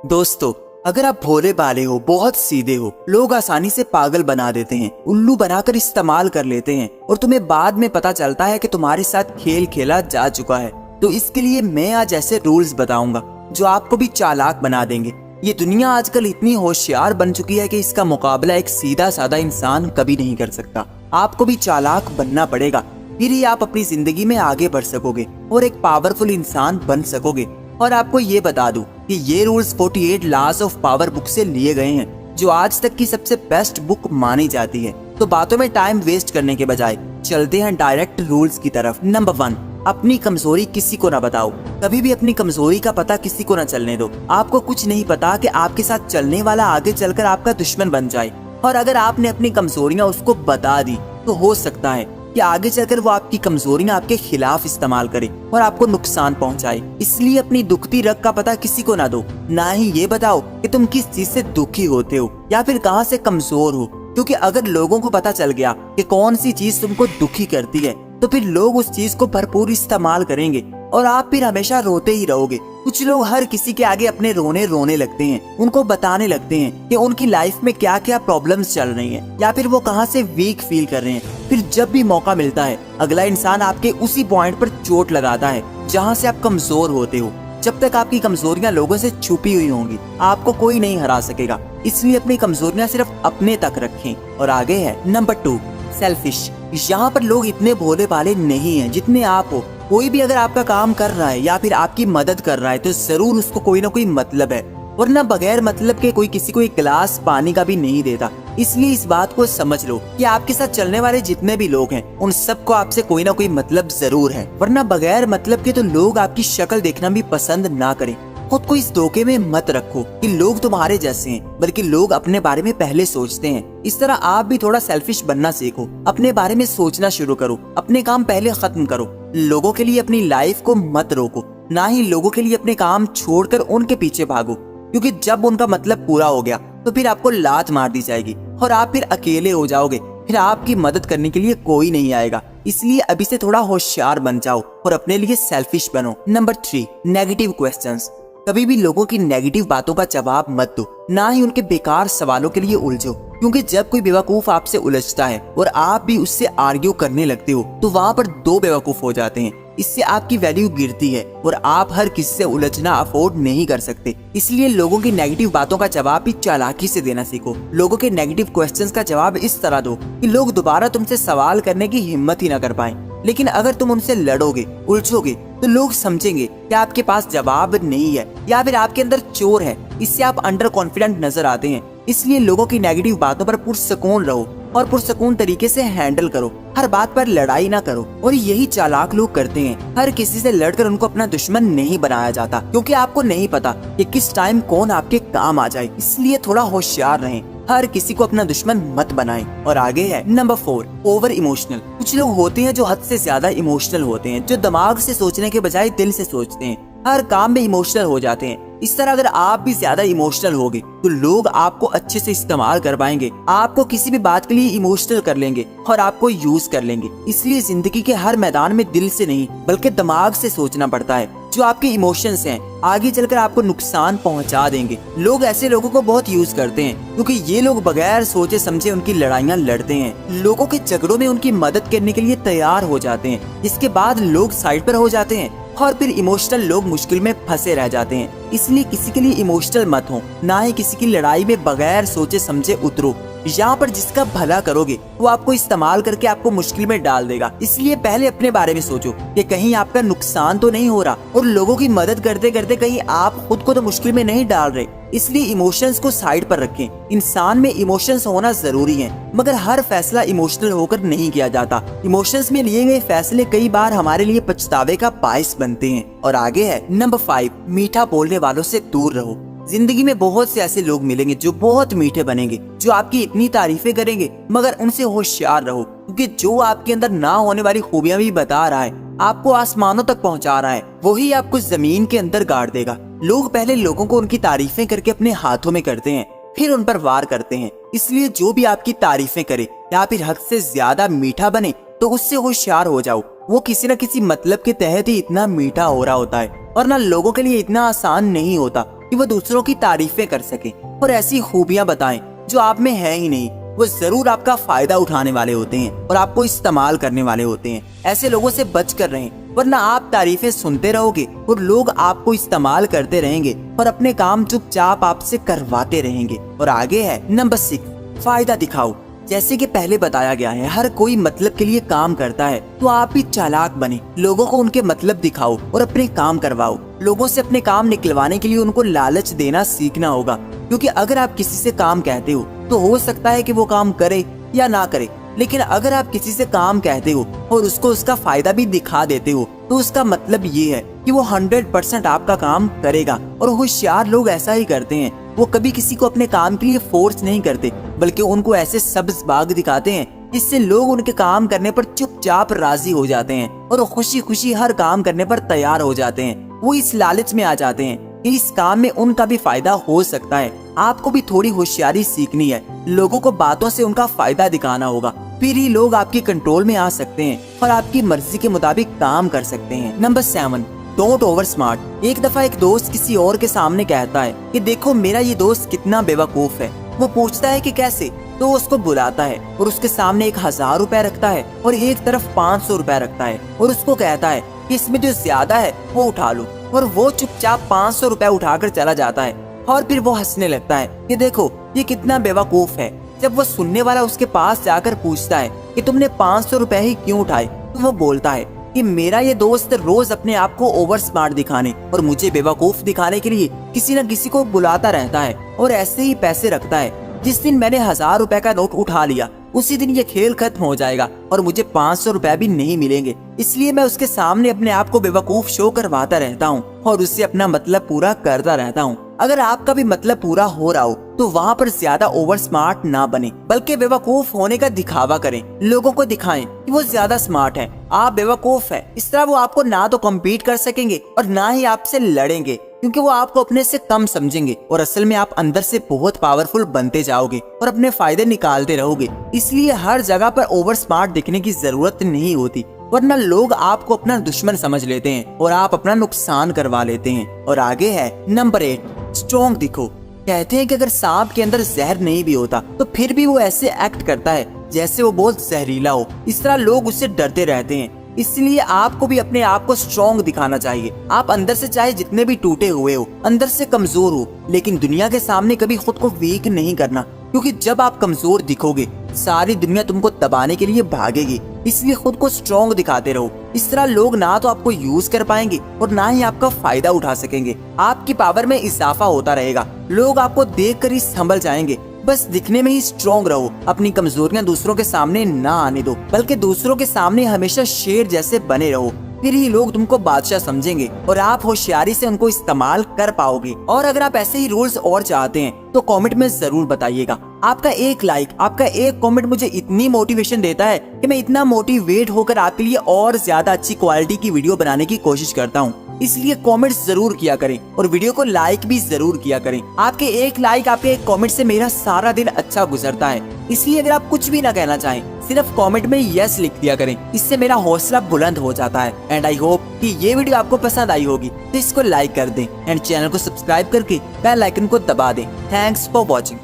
दोस्तों, अगर आप भोले भाले हो, बहुत सीधे हो, लोग आसानी से पागल बना देते हैं, उल्लू बनाकर इस्तेमाल कर लेते हैं और तुम्हें बाद में पता चलता है कि तुम्हारे साथ खेल खेला जा चुका है, तो इसके लिए मैं आज ऐसे रूल्स बताऊंगा जो आपको भी चालाक बना देंगे। ये दुनिया आजकल इतनी होशियार बन चुकी है कि इसका मुकाबला एक सीधा साधा इंसान कभी नहीं कर सकता। आपको भी चालाक बनना पड़ेगा, फिर ही आप अपनी जिंदगी में आगे बढ़ सकोगे और एक पावरफुल इंसान बन सकोगे। और आपको ये बता दूं कि ये rules 48 laws of power book से लिए गए हैं, जो आज तक की सबसे बेस्ट बुक मानी जाती है। तो बातों में टाइम वेस्ट करने के बजाय चलते हैं डायरेक्ट रूल्स की तरफ। नंबर 1, अपनी कमजोरी किसी को ना बताओ। कभी भी अपनी कमजोरी का पता किसी को ना चलने दो। आपको कुछ नहीं पता कि आपके साथ चलने वाला आगे चलकर आपका दुश्मन बन जाए, और अगर आपने अपनी कमजोरियां उसको बता दी तो हो सकता है कि आगे चलकर वो आपकी कमजोरियां आपके खिलाफ इस्तेमाल करे और आपको नुकसान पहुंचाए। इसलिए अपनी दुखती रग का पता किसी को ना दो। ना ही ये बताओ कि तुम किस चीज से दुखी होते हो या फिर कहां से कमजोर हो, क्योंकि अगर लोगों को पता चल गया कि कौन सी चीज तुमको दुखी करती है तो फिर लोग उस चीज को भरपूर इस्तेमाल करेंगे और आप फिर हमेशा रोते ही रहोगे। कुछ लोग हर किसी के आगे अपने रोने लगते हैं, उनको बताने लगते हैं कि उनकी लाइफ में क्या क्या प्रॉब्लम्स चल रही हैं या फिर वो कहां से वीक फील कर रहे हैं। फिर जब भी मौका मिलता है, अगला इंसान आपके उसी पॉइंट पर चोट लगाता है जहां से आप कमजोर होते हो। जब तक आपकी कमजोरियां लोगों से छुपी हुई होंगी, आपको कोई नहीं हरा सकेगा। इसलिए अपनी कमजोरियां सिर्फ अपने तक रखें। और आगे है नंबर 2, सेल्फिश। यहाँ पर लोग इतने भोले भाले नहीं हैं जितने आप हो। कोई भी अगर आपका काम कर रहा है या फिर आपकी मदद कर रहा है तो जरूर उसको कोई ना कोई मतलब है, वरना बगैर मतलब के कोई किसी को एक गिलास पानी का भी नहीं देता। इसलिए इस बात को समझ लो कि आपके साथ चलने वाले जितने भी लोग हैं उन सबको आपसे कोई ना कोई मतलब जरूर है, वरना बगैर मतलब के तो लोग आपकी शक्ल देखना भी पसंद ना करें। खुद को इस धोखे में मत रखो कि लोग तुम्हारे जैसे हैं, बल्कि लोग अपने बारे में पहले सोचते हैं। इस तरह आप भी थोड़ा सेल्फिश बनना सीखो, अपने बारे में सोचना शुरू करो, अपने काम पहले खत्म करो। लोगों के लिए अपनी लाइफ को मत रोको, ना ही लोगों के लिए अपने काम छोड़कर उनके पीछे भागो, क्योंकि जब उनका मतलब पूरा हो गया तो फिर आपको लात मार दी जाएगी और आप फिर अकेले हो जाओगे। फिर आपकी मदद करने के लिए कोई नहीं आएगा। इसलिए अभी से थोड़ा होशियार बन जाओ और अपने लिए सेल्फिश बनो। Number 3, negative questions. कभी भी लोगों की नेगेटिव बातों का जवाब मत दो, ना ही उनके बेकार सवालों के लिए उलझो, क्योंकि जब कोई बेवकूफ आपसे उलझता है और आप भी उससे आर्ग्यू करने लगते हो तो वहाँ पर दो बेवकूफ हो जाते हैं। इससे आपकी वैल्यू गिरती है और आप हर किसी से उलझना अफोर्ड नहीं कर सकते। इसलिए लोगों की नेगेटिव बातों का जवाब भी चालाकी से देना सीखो। लोगों के नेगेटिव क्वेश्चंस का जवाब इस तरह दो कि लोग दोबारा तुमसे सवाल करने की हिम्मत ही ना कर पाए। लेकिन अगर तुम उनसे लड़ोगे, उलझोगे, तो लोग समझेंगे कि आपके पास जवाब नहीं है या फिर आपके अंदर चोर है। इससे आप अंडर कॉन्फिडेंट नजर आते हैं। इसलिए लोगों की नेगेटिव बातों पर पुरसकून रहो और पुरसकून तरीके से हैंडल करो। हर बात पर लड़ाई ना करो, और यही चालाक लोग करते हैं। हर किसी से लड़कर उनको अपना दुश्मन नहीं बनाया जाता, क्योंकि आपको नहीं पता कि किस टाइम कौन आपके काम आ जाए। इसलिए थोड़ा होशियार रहें, हर किसी को अपना दुश्मन मत बनाएं। और आगे है नंबर 4, ओवर इमोशनल। कुछ लोग होते हैं जो हद से ज्यादा इमोशनल होते हैं, जो दिमाग से सोचने के बजाय दिल से सोचते हैं, हर काम में इमोशनल हो जाते हैं। इस तरह अगर आप भी ज्यादा इमोशनल होगे तो लोग आपको अच्छे से इस्तेमाल कर पाएंगे, आपको किसी भी बात के लिए इमोशनल कर लेंगे और आपको यूज कर लेंगे। इसलिए जिंदगी के हर मैदान में दिल से नहीं बल्कि दिमाग से सोचना पड़ता है। जो आपके इमोशंस हैं आगे चलकर आपको नुकसान पहुंचा देंगे। लोग ऐसे लोगों को बहुत यूज करते हैं, क्योंकि ये लोग बगैर सोचे समझे उनकी लड़ाइयाँ लड़ते हैं, लोगों के झगड़ों में उनकी मदद करने के लिए तैयार हो जाते हैं। इसके बाद लोग साइड पर हो जाते हैं और फिर इमोशनल लोग मुश्किल में फंसे रह जाते हैं। इसलिए किसी के लिए इमोशनल मत हो, ना ही किसी की लड़ाई में बगैर सोचे समझे उतरो। यहाँ पर जिसका भला करोगे वो आपको इस्तेमाल करके आपको मुश्किल में डाल देगा। इसलिए पहले अपने बारे में सोचो कि कहीं आपका नुकसान तो नहीं हो रहा, और लोगों की मदद करते करते कहीं आप खुद को तो मुश्किल में नहीं डाल रहे। इसलिए इमोशंस को साइड पर रखें। इंसान में इमोशंस होना जरूरी है, मगर हर फैसला इमोशनल होकर नहीं किया जाता। इमोशंस में लिए गए फैसले कई बार हमारे लिए पछतावे का बायस बनते हैं। और आगे है नंबर 5, मीठा बोलने वालों से दूर रहो। जिंदगी में बहुत से ऐसे लोग मिलेंगे जो बहुत मीठे बनेंगे, जो आपकी इतनी तारीफें करेंगे, मगर उनसे होशियार रहो, क्योंकि जो आपके अंदर ना होने वाली खूबियां भी बता रहा है, आपको आसमानों तक पहुंचा रहा है, वही आपको जमीन के अंदर गाड़ देगा। लोग पहले लोगों को उनकी तारीफें करके अपने हाथों में करते हैं, फिर उन पर वार करते हैं। इसलिए जो भी आपकी तारीफें करे या फिर हद से ज्यादा मीठा बने तो उससे होशियार हो जाओ। वो किसी न किसी मतलब के तहत ही इतना मीठा हो रहा होता है, और ना लोगों के लिए इतना आसान नहीं होता, कि वो दूसरों की तारीफें कर सके और ऐसी खूबियां बताएं जो आप में है ही नहीं। वो जरूर आपका फायदा उठाने वाले होते हैं और आपको इस्तेमाल करने वाले होते हैं। ऐसे लोगों से बच कर रहें, वरना आप तारीफें सुनते रहोगे और लोग आपको इस्तेमाल करते रहेंगे और अपने काम चुपचाप आपसे करवाते रहेंगे। और आगे है नंबर 6, फायदा दिखाओ। जैसे कि पहले बताया गया है, हर कोई मतलब के लिए काम करता है, तो आप भी चालाक बने, लोगों को उनके मतलब दिखाओ और अपने काम करवाओ। लोगों से अपने काम निकलवाने के लिए उनको लालच देना सीखना होगा, क्योंकि अगर आप किसी से काम कहते हो तो हो सकता है कि वो काम करे या ना करे, लेकिन अगर आप किसी से काम कहते हो और उसको उसका फायदा भी दिखा देते हो तो उसका मतलब ये है कि वो 100% आपका काम करेगा। और होशियार लोग ऐसा ही करते हैं, वो कभी किसी को अपने काम के लिए फोर्स नहीं करते, बल्कि उनको ऐसे सब्ज बाग दिखाते हैं जिससे लोग उनके काम करने पर चुपचाप राजी हो जाते हैं और खुशी खुशी हर काम करने पर तैयार हो जाते हैं। वो इस लालच में आ जाते हैं कि इस काम में उनका भी फायदा हो सकता है। आपको भी थोड़ी होशियारी सीखनी है, लोगों को बातों से उनका फायदा दिखाना होगा, फिर ही लोग आपके कंट्रोल में आ सकते हैं और आपकी मर्जी के मुताबिक काम कर सकते हैं। Number 7, don't over smart. एक दफा एक दोस्त किसी और के सामने कहता है कि देखो मेरा ये दोस्त कितना बेवकूफ है। वो पूछता है कि कैसे, तो उसको बुलाता है और उसके सामने 1000 रुपए रखता है और एक तरफ 500 रुपए रखता है और उसको कहता है कि इसमें जो ज्यादा है वो उठा लो। और वो चुपचाप 500 रुपए उठाकर चला जाता है और फिर वो हंसने लगता है कि देखो ये कितना बेवकूफ है। जब वो सुनने वाला उसके पास जाकर पूछता है कि तुमने 500 रुपए ही क्यों उठाए, तो वो बोलता है कि मेरा ये दोस्त रोज अपने आप को ओवर स्मार्ट दिखाने और मुझे बेवकूफ दिखाने के लिए किसी न किसी को बुलाता रहता है और ऐसे ही पैसे रखता है। जिस दिन मैंने 1000 रुपए का नोट उठा लिया उसी दिन ये खेल खत्म हो जाएगा और मुझे 500 रुपए भी नहीं मिलेंगे। इसलिए मैं उसके सामने अपने आप को बेवकूफ शो करवाता रहता हूँ और उससे अपना मतलब पूरा करता रहता हूँ। अगर आपका भी मतलब पूरा हो रहा हो तो वहाँ पर ज्यादा ओवर स्मार्ट ना बने, बल्कि बेवकूफ होने का दिखावा करें। लोगों को दिखाएं कि वो ज्यादा स्मार्ट है, आप बेवकूफ है। इस तरह वो आपको ना तो कम्पीट कर सकेंगे और ना ही आपसे लड़ेंगे, क्योंकि वो आपको अपने से कम समझेंगे और असल में आप अंदर से बहुत पावरफुल बनते जाओगे और अपने फायदे निकालते रहोगे। इसलिए हर जगह पर ओवर स्मार्ट दिखने की जरूरत नहीं होती, वरना लोग आपको अपना दुश्मन समझ लेते हैं और आप अपना नुकसान करवा लेते हैं। और आगे है नंबर 8, स्ट्रॉन्ग दिखो। कहते हैं कि अगर सांप के अंदर जहर नहीं भी होता तो फिर भी वो ऐसे एक्ट करता है जैसे वो बहुत जहरीला हो। इस तरह लोग उससे डरते रहते हैं। इसलिए आपको भी अपने आप को स्ट्रॉन्ग दिखाना चाहिए। आप अंदर से चाहे जितने भी टूटे हुए हो, अंदर से कमजोर हो, लेकिन दुनिया के सामने कभी खुद को वीक नहीं करना, क्योंकि जब आप कमजोर दिखोगे सारी दुनिया तुमको दबाने के लिए भागेगी। इसलिए खुद को स्ट्रॉन्ग दिखाते रहो। इस तरह लोग ना तो आपको यूज कर पाएंगे और ना ही आपका फायदा उठा सकेंगे। आपकी पावर में इजाफा होता रहेगा, लोग आपको देखकर ही संभल जाएंगे। बस दिखने में ही स्ट्रॉन्ग रहो, अपनी कमजोरियां दूसरों के सामने ना आने दो, बल्कि दूसरों के सामने हमेशा शेर जैसे बने रहो। फिर ही लोग तुमको बादशाह समझेंगे और आप होशियारी से उनको इस्तेमाल कर पाओगे। और अगर आप ऐसे ही रूल्स और चाहते हैं तो कमेंट में जरूर बताइएगा। आपका एक लाइक, आपका एक कमेंट मुझे इतनी मोटिवेशन देता है कि मैं इतना मोटिवेट होकर आपके लिए और ज्यादा अच्छी क्वालिटी की वीडियो बनाने की कोशिश करता हूँ। इसलिए कमेंट्स जरूर किया करें और वीडियो को लाइक भी जरूर किया करें। आपके एक लाइक, आपके एक कमेंट से मेरा सारा दिन अच्छा गुजरता है। इसलिए अगर आप कुछ भी ना कहना चाहें, सिर्फ कमेंट में यस लिख दिया करें, इससे मेरा हौसला बुलंद हो जाता है। एंड आई होप कि ये वीडियो आपको पसंद आई होगी, तो इसको लाइक कर दें एंड चैनल को सब्सक्राइब करके बेल आइकन को दबा दें। Thanks for watching.